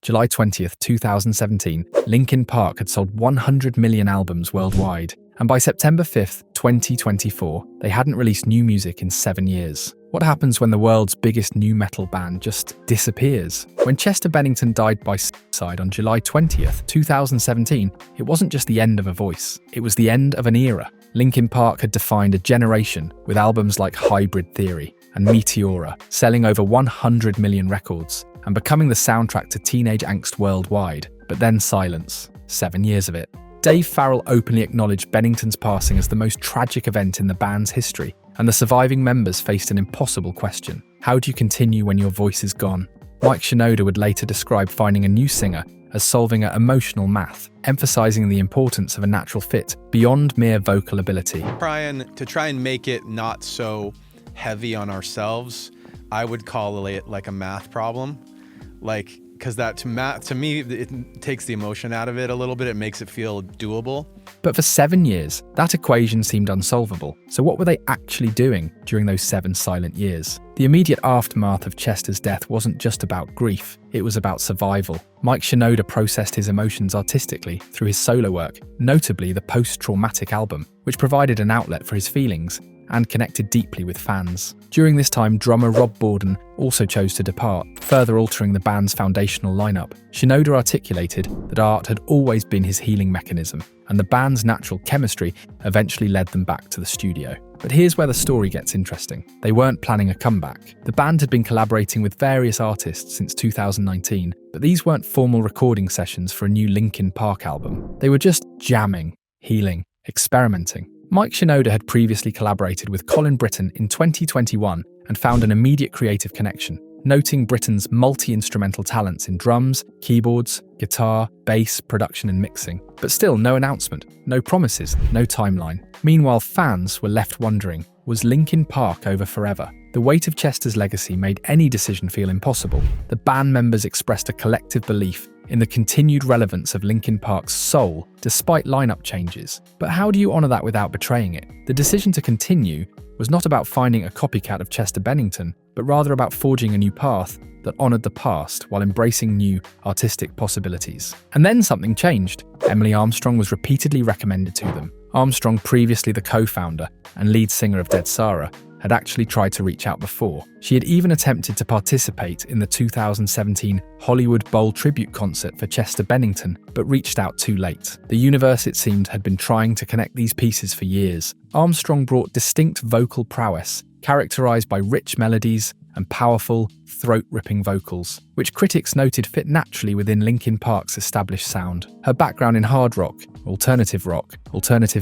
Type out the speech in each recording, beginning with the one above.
July 20th, 2017, Linkin Park had sold 100 million albums worldwide, and by September 5th, 2024, they hadn't released new music in 7 years. What happens when the world's biggest nu metal band just disappears? When Chester Bennington died by suicide on July 20th, 2017, it wasn't just the end of a voice, it was the end of an era. Linkin Park had defined a generation with albums like Hybrid Theory and Meteora, selling over 100 million records and becoming the soundtrack to teenage angst worldwide, but then silence. 7 years of it. Dave Farrell openly acknowledged Bennington's passing as the most tragic event in the band's history, and the surviving members faced an impossible question. How do you continue when your voice is gone? Mike Shinoda would later describe finding a new singer as solving an emotional math, emphasizing the importance of a natural fit beyond mere vocal ability. To try and make it not so heavy on ourselves, I would call it like a math problem. Because that to me, it takes the emotion out of it a little bit. It makes it feel doable. But for 7 years, that equation seemed unsolvable. So what were they actually doing during those 7 silent years? The immediate aftermath of Chester's death wasn't just about grief, it was about survival. Mike Shinoda processed his emotions artistically through his solo work, notably the post-traumatic album, which provided an outlet for his feelings and connected deeply with fans. During this time, drummer Bourdon also chose to depart, further altering the band's foundational lineup. Shinoda articulated that art had always been his healing mechanism, and the band's natural chemistry eventually led them back to the studio. But here's where the story gets interesting. They weren't planning a comeback. The band had been collaborating with various artists since 2019, but these weren't formal recording sessions for a new Linkin Park album. They were just jamming, healing, experimenting. Mike Shinoda had previously collaborated with Bourdon in 2021 and found an immediate creative connection, noting Bourdon's multi-instrumental talents in drums, keyboards, guitar, bass, production and mixing. But still, no announcement, no promises, no timeline. Meanwhile, fans were left wondering, was Linkin Park over forever? The weight of Chester's legacy made any decision feel impossible. The band members expressed a collective belief in the continued relevance of Linkin Park's soul despite lineup changes. But how do you honour that without betraying it? The decision to continue was not about finding a copycat of Chester Bennington, but rather about forging a new path that honoured the past while embracing new artistic possibilities. And then something changed. Emily Armstrong was repeatedly recommended to them. Armstrong, previously the co-founder and lead singer of Dead Sara, had actually tried to reach out before. She had even attempted to participate in the 2017 Hollywood Bowl tribute concert for Chester Bennington, but reached out too late. The universe, it seemed, had been trying to connect these pieces for years. Armstrong brought distinct vocal prowess, characterized by rich melodies and powerful, throat-ripping vocals, which critics noted fit naturally within Linkin Park's established sound. Her background in hard rock, alternative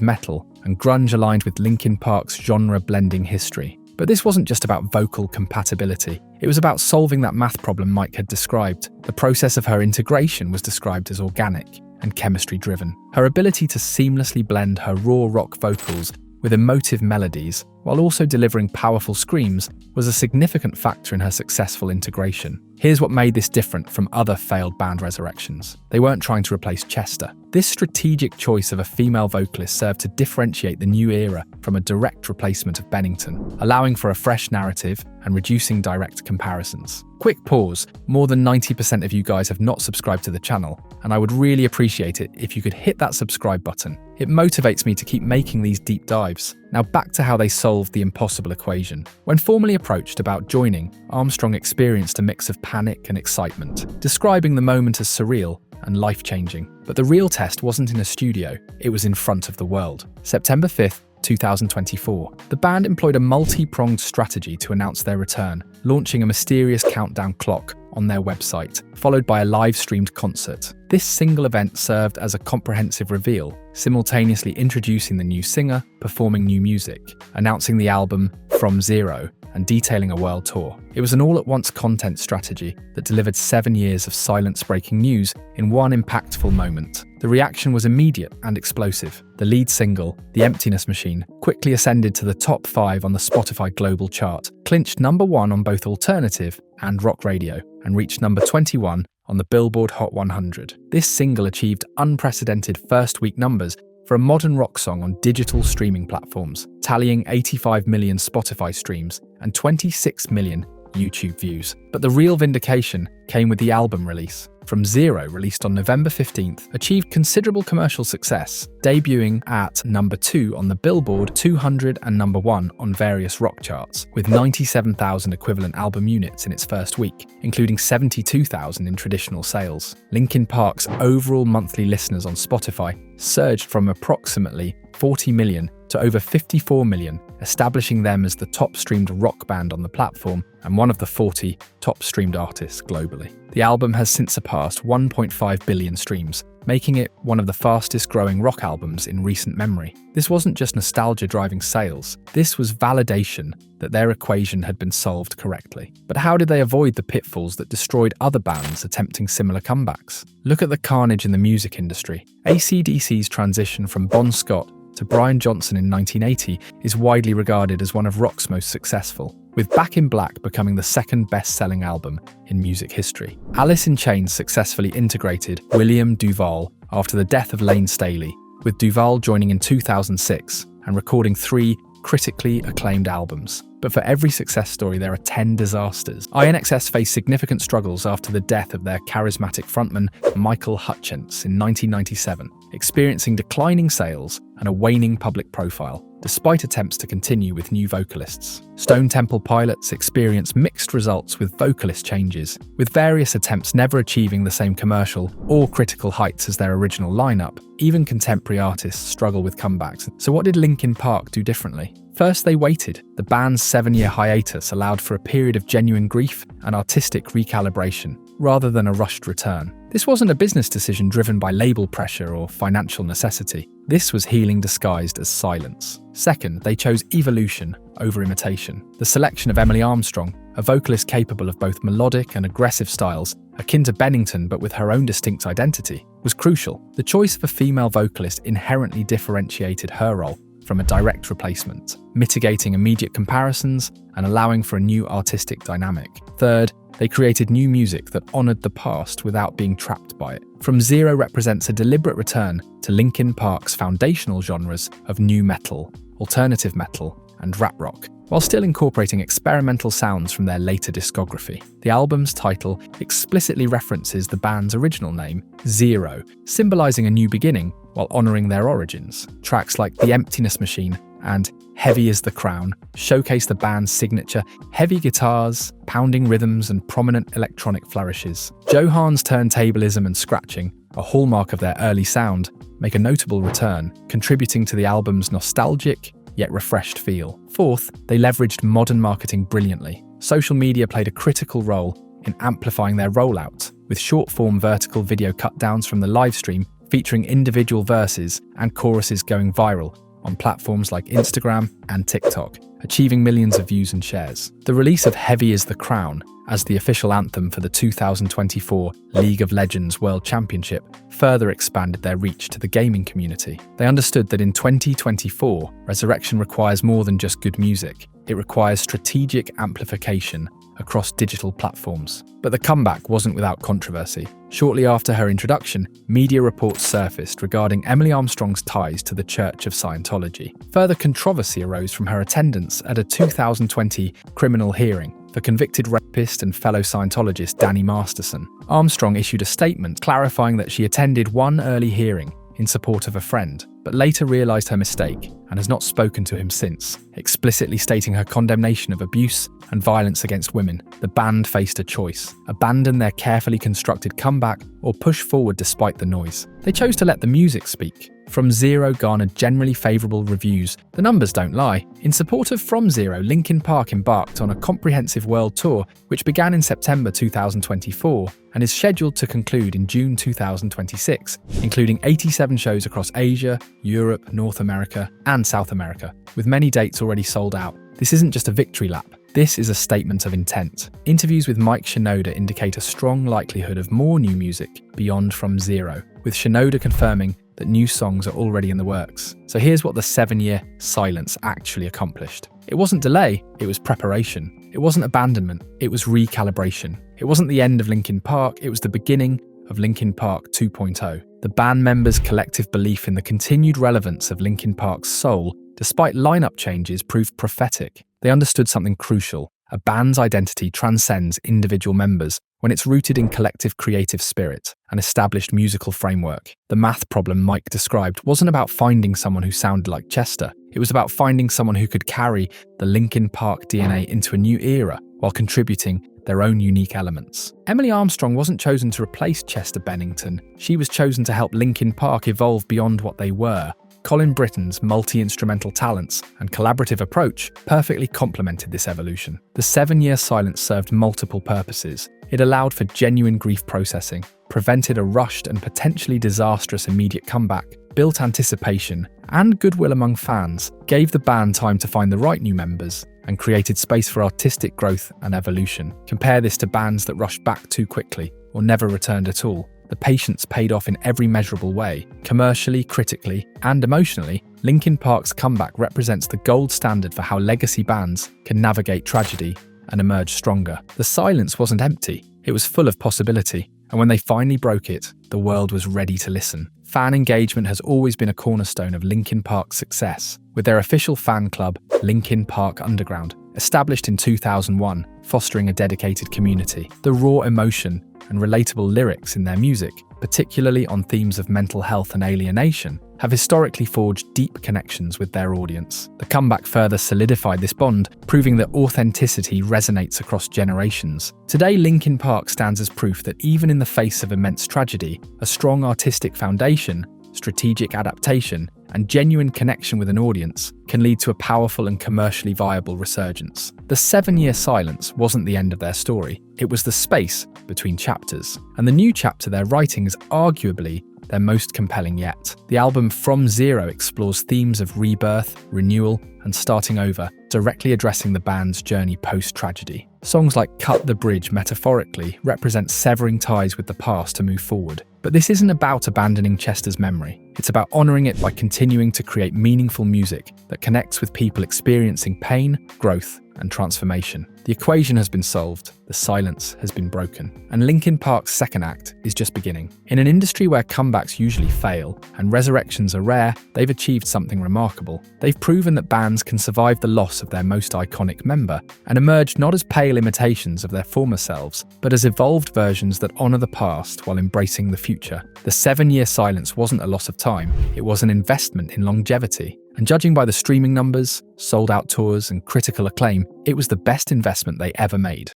metal, and grunge aligned with Linkin Park's genre-blending history. But this wasn't just about vocal compatibility. It was about solving that math problem Mike had described. The process of her integration was described as organic and chemistry-driven. Her ability to seamlessly blend her raw rock vocals with emotive melodies, while also delivering powerful screams, was a significant factor in her successful integration. Here's what made this different from other failed band resurrections. They weren't trying to replace Chester. This strategic choice of a female vocalist served to differentiate the new era from a direct replacement of Bennington, allowing for a fresh narrative and reducing direct comparisons. Quick pause, more than 90% of you guys have not subscribed to the channel, and I would really appreciate it if you could hit that subscribe button. It motivates me to keep making these deep dives. Now back to how they solved the impossible equation. When formally approached about joining, Armstrong experienced a mix of panic and excitement, describing the moment as surreal and life-changing. But the real test wasn't in a studio, it was in front of the world. September 5th, 2024. The band employed a multi-pronged strategy to announce their return, launching a mysterious countdown clock on their website, followed by a live-streamed concert. This single event served as a comprehensive reveal, simultaneously introducing the new singer, performing new music, announcing the album From Zero, and detailing a world tour. It was an all-at-once content strategy that delivered 7 years of silence-breaking news in one impactful moment. The reaction was immediate and explosive. The lead single, The Emptiness Machine, quickly ascended to the top 5 on the Spotify global chart, clinched number 1 on both alternative and rock radio, and reached number 21 on the Billboard Hot 100. This single achieved unprecedented first-week numbers for a modern rock song on digital streaming platforms, tallying 85 million Spotify streams and 26 million YouTube views. But the real vindication came with the album release. From Zero, released on November 15th, achieved considerable commercial success, debuting at number 2 on the Billboard 200 and number 1 on various rock charts, with 97,000 equivalent album units in its first week, including 72,000 in traditional sales. Linkin Park's overall monthly listeners on Spotify surged from approximately 40 million to over 54 million, establishing them as the top-streamed rock band on the platform and one of the 40 top-streamed artists globally. The album has since surpassed 1.5 billion streams, making it one of the fastest-growing rock albums in recent memory. This wasn't just nostalgia driving sales, this was validation that their equation had been solved correctly. But how did they avoid the pitfalls that destroyed other bands attempting similar comebacks? Look at the carnage in the music industry. AC/DC's transition from Bon Scott to Brian Johnson in 1980 is widely regarded as one of rock's most successful, with Back in Black becoming the second best-selling album in music history. Alice in Chains successfully integrated William Duvall after the death of Lane Staley, with Duvall joining in 2006 and recording 3 critically acclaimed albums. But for every success story, there are 10 disasters. INXS faced significant struggles after the death of their charismatic frontman, Michael Hutchence, in 1997, experiencing declining sales and a waning public profile, despite attempts to continue with new vocalists. Stone Temple Pilots experienced mixed results with vocalist changes, with various attempts never achieving the same commercial or critical heights as their original lineup. Even contemporary artists struggle with comebacks. So what did Linkin Park do differently? First, they waited. The band's 7-year hiatus allowed for a period of genuine grief and artistic recalibration, rather than a rushed return. This wasn't a business decision driven by label pressure or financial necessity. This was healing disguised as silence. Second, they chose evolution over imitation. The selection of Emily Armstrong, a vocalist capable of both melodic and aggressive styles, akin to Bennington but with her own distinct identity, was crucial. The choice of a female vocalist inherently differentiated her role from a direct replacement, mitigating immediate comparisons and allowing for a new artistic dynamic. Third, they created new music that honoured the past without being trapped by it. From Zero represents a deliberate return to Linkin Park's foundational genres of nu metal, alternative metal, and rap rock, while still incorporating experimental sounds from their later discography. The album's title explicitly references the band's original name, Zero, symbolising a new beginning while honouring their origins. Tracks like The Emptiness Machine and Heavy is the Crown showcase the band's signature heavy guitars, pounding rhythms, and prominent electronic flourishes. Johan's turntablism and scratching, a hallmark of their early sound, make a notable return, contributing to the album's nostalgic yet refreshed feel. Fourth, they leveraged modern marketing brilliantly. Social media played a critical role in amplifying their rollout, with short-form vertical video cut-downs from the livestream featuring individual verses and choruses going viral on platforms like Instagram and TikTok, achieving millions of views and shares. The release of Heavy is the Crown as the official anthem for the 2024 League of Legends World Championship further expanded their reach to the gaming community. They understood that in 2024, Resurrection requires more than just good music. It requires strategic amplification across digital platforms. But the comeback wasn't without controversy. Shortly after her introduction, media reports surfaced regarding Emily Armstrong's ties to the Church of Scientology. Further controversy arose from her attendance at a 2020 criminal hearing for convicted rapist and fellow Scientologist Danny Masterson. Armstrong issued a statement clarifying that she attended one early hearing in support of a friend, but later realised her mistake and has not spoken to him since, explicitly stating her condemnation of abuse and violence against women. The band faced a choice: abandon their carefully constructed comeback or push forward despite the noise. They chose to let the music speak. From Zero garnered generally favourable reviews. The numbers don't lie. In support of From Zero, Linkin Park embarked on a comprehensive world tour, which began in September 2024 and is scheduled to conclude in June 2026, including 87 shows across Asia, Europe, North America, and South America, with many dates already sold out. This isn't just a victory lap. This is a statement of intent. Interviews with Mike Shinoda indicate a strong likelihood of more new music beyond From Zero, with Shinoda confirming that new songs are already in the works. So here's what the 7-year silence actually accomplished. It wasn't delay, it was preparation. It wasn't abandonment, it was recalibration. It wasn't the end of Linkin Park, it was the beginning of Linkin Park 2.0. The band members' collective belief in the continued relevance of Linkin Park's soul, despite lineup changes, proved prophetic. They understood something crucial. A band's identity transcends individual members when it's rooted in collective creative spirit and established musical framework. The math problem Mike described wasn't about finding someone who sounded like Chester. It was about finding someone who could carry the Linkin Park DNA into a new era while contributing their own unique elements. Emily Armstrong wasn't chosen to replace Chester Bennington. She was chosen to help Linkin Park evolve beyond what they were. Colin Britton's multi-instrumental talents and collaborative approach perfectly complemented this evolution. The 7-year silence served multiple purposes. It allowed for genuine grief processing, prevented a rushed and potentially disastrous immediate comeback, built anticipation and goodwill among fans, gave the band time to find the right new members, and created space for artistic growth and evolution. Compare this to bands that rushed back too quickly or never returned at all. The patience paid off in every measurable way. Commercially, critically, and emotionally, Linkin Park's comeback represents the gold standard for how legacy bands can navigate tragedy and emerge stronger. The silence wasn't empty, it was full of possibility, and when they finally broke it, the world was ready to listen. Fan engagement has always been a cornerstone of Linkin Park's success, with their official fan club, Linkin Park Underground, established in 2001, fostering a dedicated community. The raw emotion and relatable lyrics in their music, particularly on themes of mental health and alienation, have historically forged deep connections with their audience. The comeback further solidified this bond, proving that authenticity resonates across generations. Today, Linkin Park stands as proof that even in the face of immense tragedy, a strong artistic foundation, strategic adaptation, and genuine connection with an audience can lead to a powerful and commercially viable resurgence. The 7-year silence wasn't the end of their story, it was the space between chapters. And the new chapter they're writing is arguably their most compelling yet. The album From Zero explores themes of rebirth, renewal, and starting over, directly addressing the band's journey post-tragedy. Songs like Cut the Bridge metaphorically represent severing ties with the past to move forward. But this isn't about abandoning Chester's memory. It's about honoring it by continuing to create meaningful music that connects with people experiencing pain, growth, and transformation. The equation has been solved, the silence has been broken, and Linkin Park's second act is just beginning. In an industry where comebacks usually fail and resurrections are rare, they've achieved something remarkable. They've proven that bands can survive the loss of their most iconic member and emerge not as pale imitations of their former selves, but as evolved versions that honor the past while embracing the future. The 7-year silence wasn't a loss of time, it was an investment in longevity. And judging by the streaming numbers, sold-out tours, and critical acclaim, it was the best investment they ever made.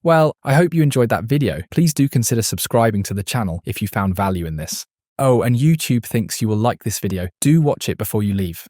Well, I hope you enjoyed that video. Please do consider subscribing to the channel if you found value in this. Oh, and YouTube thinks you will like this video. Do watch it before you leave.